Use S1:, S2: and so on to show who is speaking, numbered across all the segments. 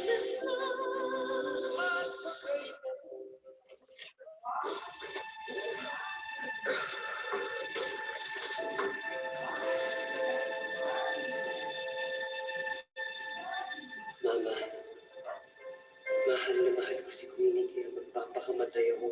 S1: Mama, mahal na mahal ko si Queenie kaya magpapakamatay ako.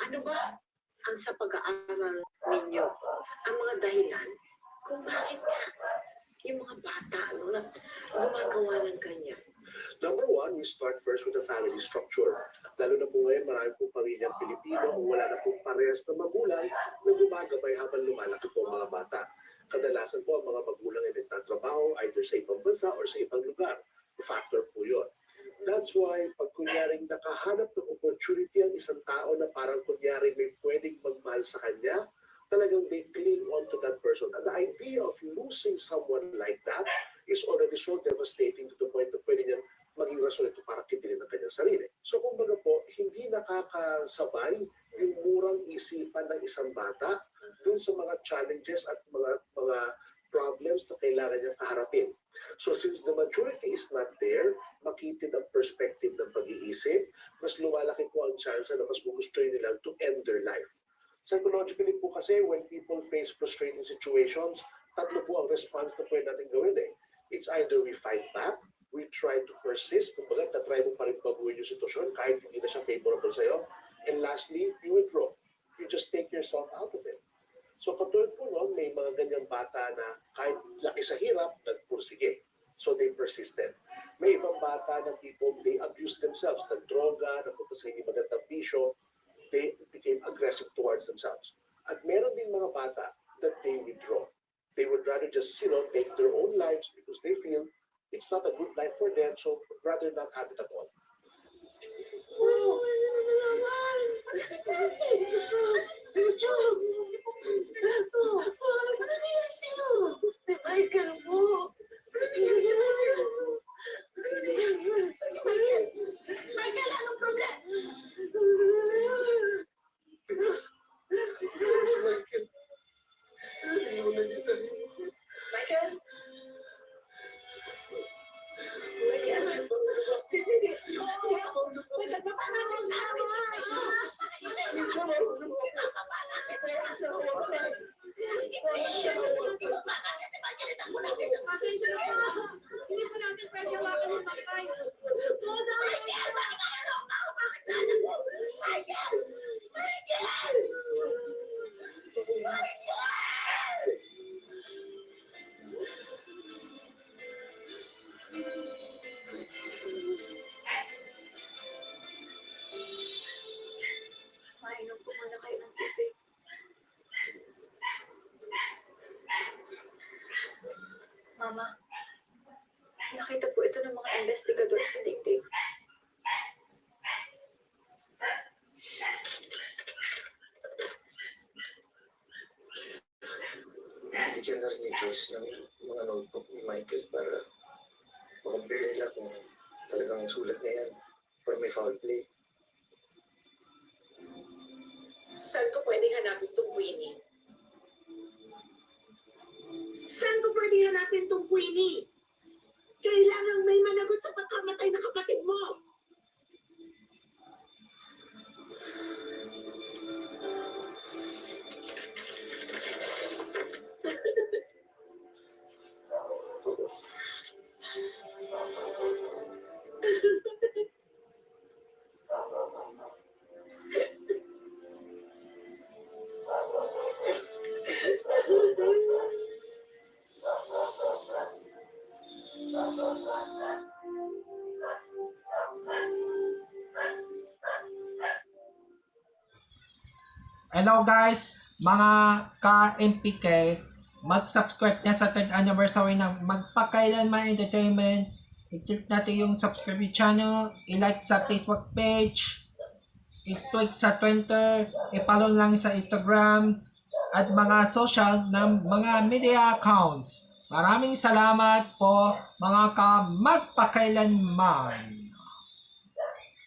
S2: Ano ba ang sa pag-aaral ninyo ang mga dahilan kung bakit nga yung mga bata na gumagawa ng ganyan?
S3: Number one, we start first with the family structure. Lalo na po ngayon, marami pong pamilyang Pilipino kung wala na pong parehas na magulang na gumagabay habang lumalaki po ang mga bata. Kadalasan po ang mga magulang ay nagtatrabaho either sa ibang bansa or sa ibang lugar. Factor po yun. That's why, pag kunyaring nakahanap ng opportunity ang isang tao na parang kunyaring may pwedeng magmahal sa kanya, talagang they cling on to that person. And the idea of losing someone like that is already so devastating to the point na pwede niyang maging rason ito para kitilin ang kanyang sarili. So kumbaga po, hindi nakakasabay yung murang isipan ng isang bata dun sa mga challenges at mga problems na kailangan niyang kaharapin. So since the maturity is not there, makitid ang perspective ng pag-iisip, mas lumalaki po ang chance na mas gugustuhin nilang to end their life. Psychologically po kasi, when people face frustrating situations, tatlo po ang response na pwede natin gawin eh. It's either we fight back, we try to persist, kumbaga, tatry mo pa rin baguhin yung sitwasyon kahit hindi na siya favorable sa'yo. And lastly, you withdraw. You just take yourself out of it. So katulad po noon, may mga ganyang bata na kahit laki sa hirap, nagpursige. So they persisted. May ibang bata na tipo, they abused themselves, nagdroga, napunta sa hindi magandang bisyo, they became aggressive towards themselves. At meron din mga bata that they withdraw. They would rather just, take their own lives because they feel it's not a good life for them, so rather not have it at all.
S2: Michael po! Si Michael! Michael, anong problema?
S3: Si Michael, iniwan kita.
S2: Michael? Michael? Nagbaba natin sa amin. Ibaba natin si Michael. Itakbo natin siya.
S4: Pasensya na po. Hindi po natin pwede hawakan yung bakay.
S2: Hold on! Michael! Bakit ayaw ako? Bakit sana po? Michael! Michael! Michael! Mainom po muna kayo ng tubig. Mama, nakita po ito ng mga investigador sa dingding.
S1: Bigyan na rin ni Joyce ng mga notebook ni Michael para makumpare nila kung talagang sulat na yan or may foul play.
S2: Saan ko pwedeng hanapin tong Queenie? Saan ko pwedeng hanapin tong Queenie? Kailangang may managot sa pagkamatay ng kapatid mo.
S5: Hello guys, mga ka-MPK, mag-subscribe na sa 3rd anniversary ng Magpakailanman Entertainment. I-click natin yung subscribe channel, i-like sa Facebook page, i-tweet sa Twitter, i-follow lang sa Instagram, at mga social ng mga media accounts. Maraming salamat po mga ka-magpakailanman.